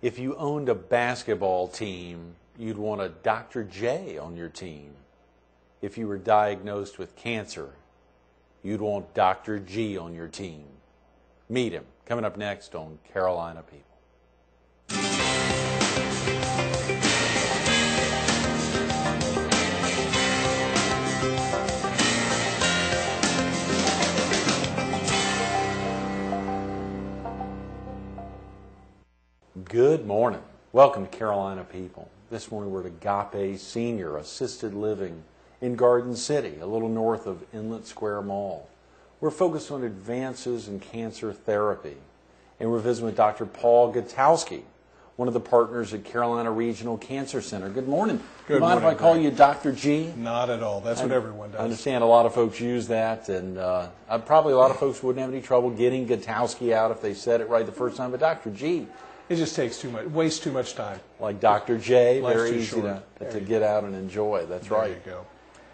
If you owned a basketball team, you'd want a Dr. J on your team. If you were diagnosed with cancer, you'd want Dr. G on your team. Meet him. Coming up next on Carolina People. Good morning. Welcome to Carolina People. This morning we're at Agape Senior Assisted Living in Garden City, a little north of Inlet Square Mall. We're focused on advances in cancer therapy. And we're visiting with Dr. Paul Goetowski, one of the partners at Carolina Regional Cancer Center. Good morning. Good morning. Mind if I call you Dr. G? Not at all. That's what everyone does. I understand a lot of folks use that, and probably a lot of folks wouldn't have any trouble getting Goetowski out if they said it right the first time, but Dr. G. It just takes too much, wastes too much time. Like Dr. J, Life's very too easy short. to get out and enjoy. That's right. There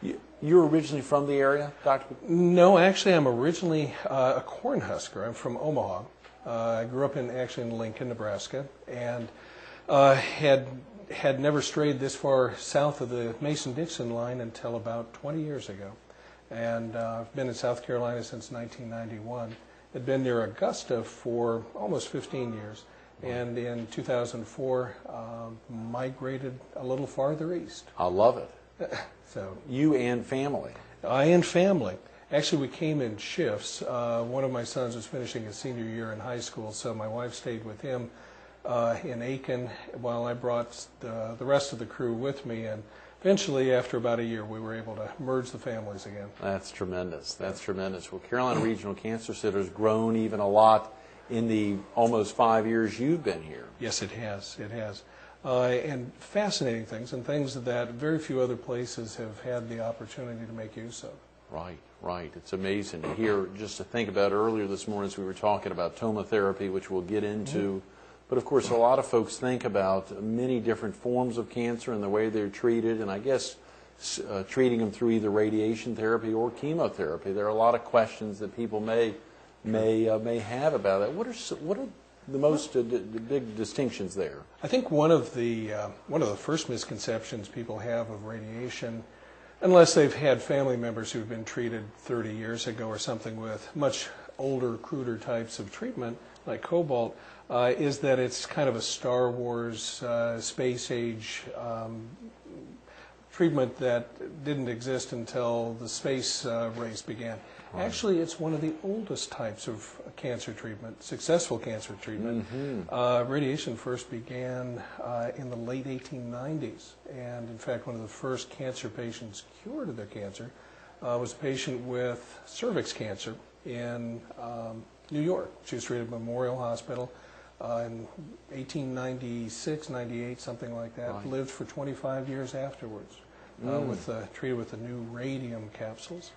you go. You're originally from the area, Dr.? No, actually, I'm originally a Cornhusker. I'm from Omaha. I grew up in Lincoln, Nebraska, and had never strayed this far south of the Mason-Dixon line until about 20 years ago. And I've been in South Carolina since 1991. I'd been near Augusta for almost 15 years. And in 2004, migrated a little farther east. I love it. So you and family. I and family. Actually, we came in shifts. One of my sons was finishing his senior year in high school, so my wife stayed with him in Aiken while I brought the rest of the crew with me. And eventually, after about a year, we were able to merge the families again. That's tremendous. That's tremendous. Well, Carolina Regional Cancer Center has grown even a lot in the almost 5 years you've been here. Yes, it has. It has. And fascinating things, and things that very few other places have had the opportunity to make use of. Right, right. It's amazing to hear, just to think about earlier this morning as we were talking about tomotherapy, which we'll get into. But of course, a lot of folks think about many different forms of cancer and the way they're treated, and I guess treating them through either radiation therapy or chemotherapy. There are a lot of questions that people may have about that. What are the most the big distinctions there? I think one of the first misconceptions people have of radiation, unless they've had family members who've been treated 30 years ago or something with much older, cruder types of treatment like cobalt, is that it's kind of a Star Wars space age treatment that didn't exist until the space race began. Right. Actually, it's one of the oldest types of cancer treatment, successful cancer treatment. Mm-hmm. Radiation first began in the late 1890s, and in fact, one of the first cancer patients cured of their cancer was a patient with cervix cancer in New York. She was treated at Memorial Hospital in 1896, 98, something like that. Right. Lived for 25 years afterwards, treated with the new radium capsules.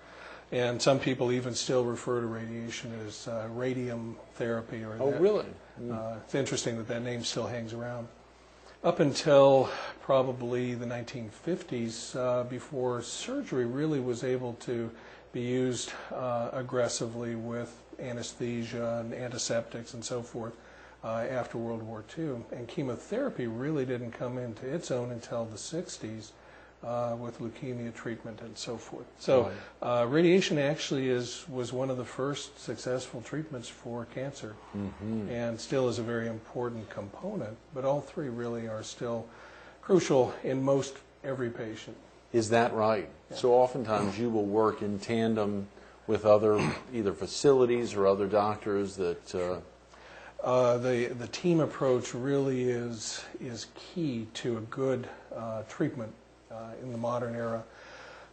And some people even still refer to radiation as radium therapy. Really? It's interesting that name still hangs around. Up until probably the 1950s, before surgery really was able to be used aggressively with anesthesia and antiseptics and so forth after World War II. And chemotherapy really didn't come into its own until the 60s. With leukemia treatment and so forth. So radiation actually was one of the first successful treatments for cancer, and still is a very important component, but all three really are still crucial in most every patient. Is that right? Yeah. So oftentimes you will work in tandem with other either facilities or other doctors that... The team approach really is key to a good treatment in the modern era.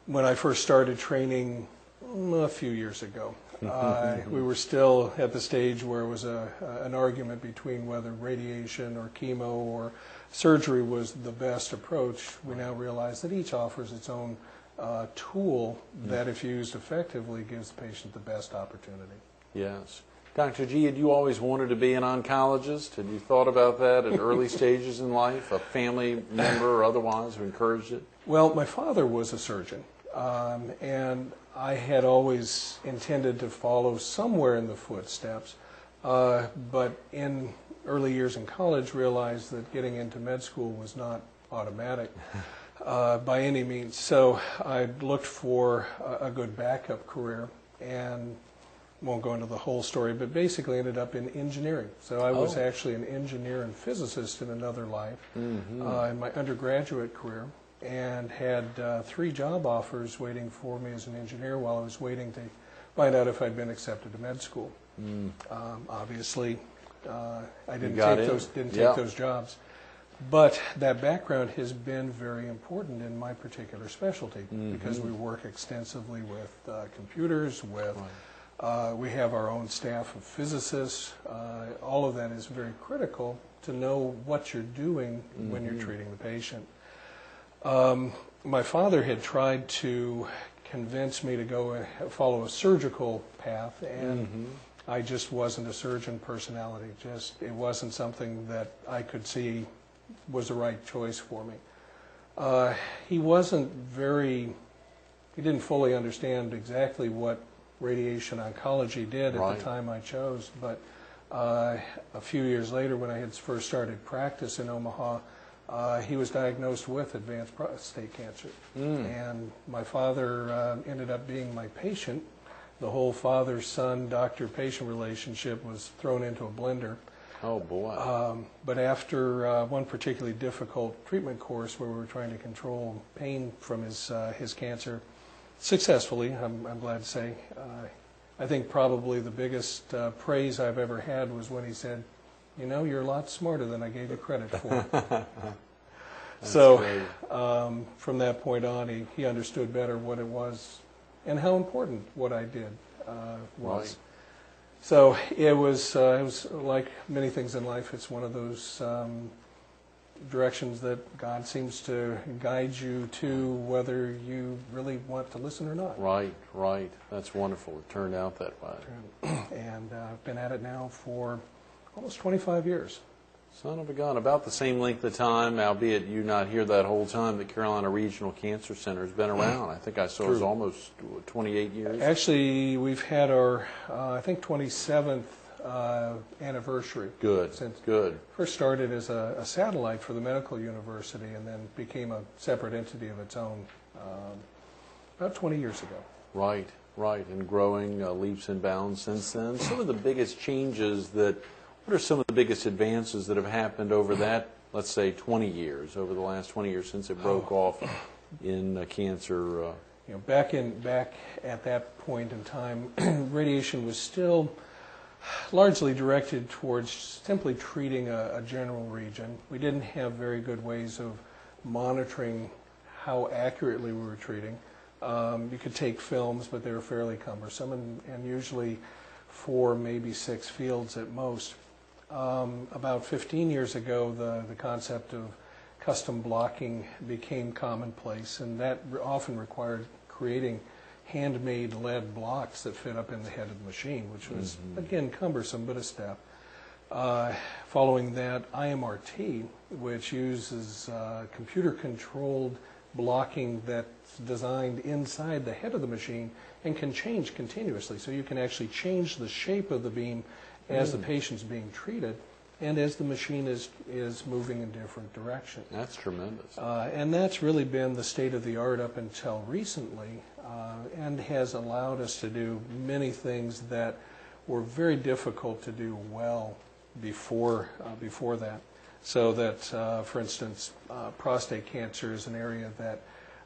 When I first started training a few years ago, we were still at the stage where it was an argument between whether radiation or chemo or surgery was the best approach. We now realize that each offers its own tool that, if used effectively, gives the patient the best opportunity. Yes. Dr. G, had you always wanted to be an oncologist? Had you thought about that at early stages in life? A family member or otherwise who encouraged it? Well, my father was a surgeon, and I had always intended to follow somewhere in the footsteps. But in early years in college, realized that getting into med school was not automatic by any means. So I looked for a good backup career, and won't go into the whole story, but basically ended up in engineering. So I was actually an engineer and physicist in another life in my undergraduate career, and had 3 job offers waiting for me as an engineer while I was waiting to find out if I'd been accepted to med school. Obviously, I didn't take those jobs. But that background has been very important in my particular specialty because we work extensively with computers, with we have our own staff of physicists. All of that is very critical to know what you're doing when you're treating the patient. My father had tried to convince me to go follow a surgical path, and I just wasn't a surgeon personality. It wasn't something that I could see was the right choice for me. He didn't fully understand exactly what radiation oncology did at the time I chose, but a few years later, when I had first started practice in Omaha, he was diagnosed with advanced prostate cancer. And my father ended up being my patient. The whole father-son, doctor-patient relationship was thrown into a blender. Oh, boy. But after one particularly difficult treatment course where we were trying to control pain from his cancer, successfully, I'm glad to say, I think probably the biggest praise I've ever had was when he said, "You know, you're a lot smarter than I gave you credit for." So from that point on, he understood better what it was and how important what I did was. Right. So it was like many things in life. It's one of those directions that God seems to guide you to, whether you really want to listen or not. Right, right. That's wonderful. It turned out that way. And I've been at it now for almost 25 years. Son of a gun. About the same length of time, albeit you not here that whole time, the Carolina Regional Cancer Center has been around. I think I saw it was almost 28 years. Actually, we've had our, I think, 27th anniversary. Good, good. First started as a satellite for the medical university and then became a separate entity of its own about 20 years ago. Right, right, and growing leaps and bounds since then. Some of the biggest changes what are some of the biggest advances that have happened over that, let's say, 20 years, over the last 20 years since it broke off in cancer? Back at that point in time, radiation was still largely directed towards simply treating a general region. We didn't have very good ways of monitoring how accurately we were treating. You could take films, but they were fairly cumbersome, and usually 4, maybe 6 fields at most. About 15 years ago, the concept of custom blocking became commonplace, and that often required creating handmade lead blocks that fit up in the head of the machine, which was, again, cumbersome, but a step. Following that, IMRT, which uses computer-controlled blocking that's designed inside the head of the machine and can change continuously. So you can actually change the shape of the beam as the patient's being treated and as the machine is moving in different directions. That's tremendous. And that's really been the state of the art up until recently, and has allowed us to do many things that were very difficult to do well before that. So that, for instance, prostate cancer is an area that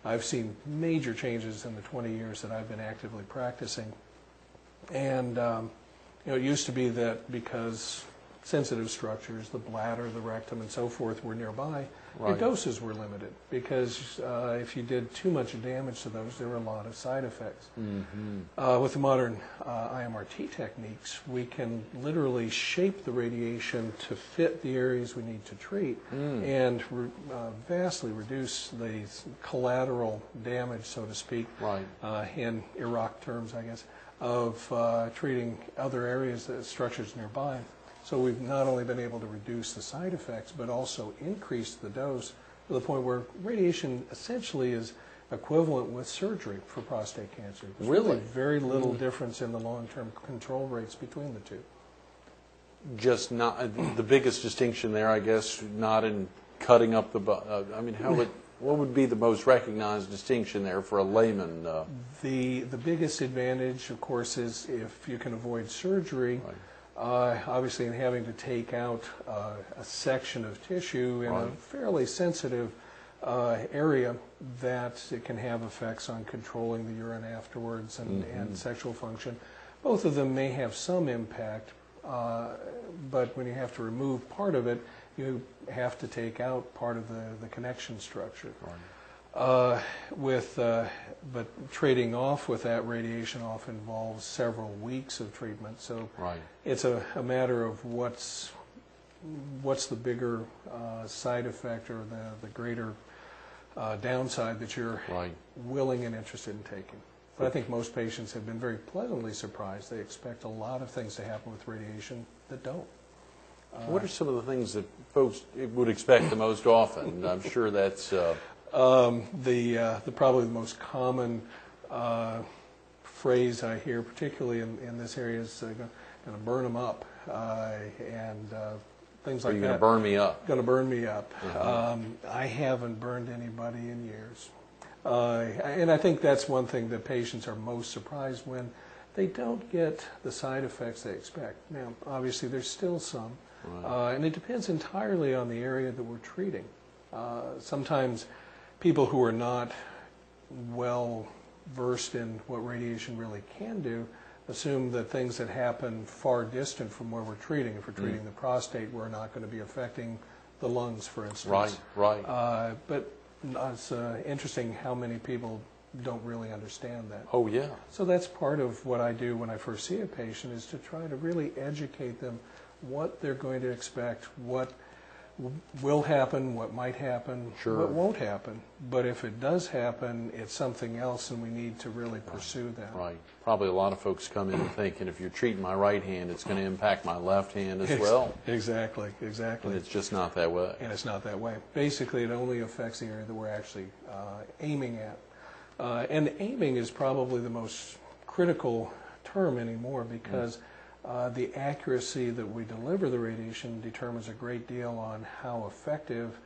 I've seen major changes in the 20 years that I've been actively practicing. And it used to be that because sensitive structures, the bladder, the rectum, and so forth were nearby, your doses were limited because if you did too much damage to those, there were a lot of side effects. With the modern IMRT techniques, we can literally shape the radiation to fit the areas we need to treat and vastly reduce the collateral damage, so to speak, in Iraq terms, I guess, of treating other areas, structures nearby. So we've not only been able to reduce the side effects, but also increase the dose to the point where radiation essentially is equivalent with surgery for prostate cancer. There's really very little difference in the long-term control rates between the two. just not the biggest distinction there, I guess, not in cutting up the. I mean, what would be the most recognized distinction there for a layman? The biggest advantage, of course, is if you can avoid surgery. Right. Obviously, in having to take out a section of tissue in a fairly sensitive area, that it can have effects on controlling the urine afterwards and sexual function. Both of them may have some impact, but when you have to remove part of it, you have to take out part of the connection structure. Right. But trading off with that radiation often involves several weeks of treatment. So it's a matter of what's the bigger side effect or the greater downside that you're willing and interested in taking. But I think most patients have been very pleasantly surprised. They expect a lot of things to happen with radiation that don't. What are some of the things that folks would expect the most often? I'm sure that's... Probably the most common phrase I hear, particularly in this area, is going to burn them up, and things like that. Are you going to burn me up? Going to burn me up. I haven't burned anybody in years. And I think that's one thing that patients are most surprised when they don't get the side effects they expect. Now, obviously, there's still some, and it depends entirely on the area that we're treating. Sometimes people who are not well versed in what radiation really can do assume that things that happen far distant from where we're treating, if we're treating the prostate, we're not going to be affecting the lungs, for instance. But it's interesting how many people don't really understand that. Oh, yeah. So that's part of what I do when I first see a patient, is to try to really educate them what they're going to expect, what will happen, what might happen, what won't happen. But if it does happen, it's something else, and we need to really pursue that. Right. Probably a lot of folks come in thinking, if you're treating my right hand, it's going to impact my left hand as well. Exactly. And it's just not that way. And it's not that way. Basically, it only affects the area that we're actually aiming at. And aiming is probably the most critical term anymore, because the accuracy that we deliver the radiation determines a great deal on how effective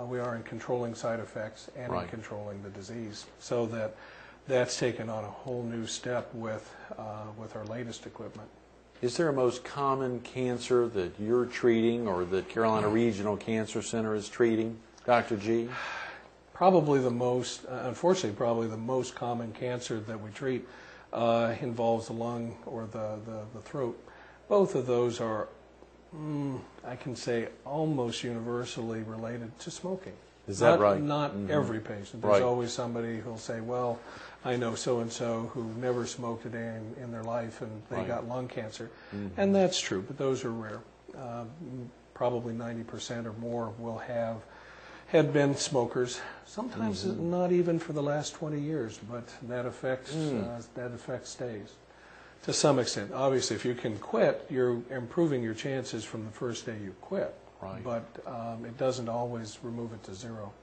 we are in controlling side effects and in controlling the disease. So that's taken on a whole new step with our latest equipment. Is there a most common cancer that you're treating or that Carolina Regional Cancer Center is treating, Dr. G? Probably unfortunately, probably the most common cancer that we treat involves the lung or the throat. Both of those are, I can say, almost universally related to smoking. Is that right? Not every patient. There's always somebody who'll say, well, I know so-and-so who never smoked a day in their life, and they got lung cancer. And that's true, but those are rare. Probably 90% or more had been smokers, sometimes not even for the last 20 years, but that effect stays to some extent. Obviously, if you can quit, you're improving your chances from the first day you quit, but it doesn't always remove it to zero.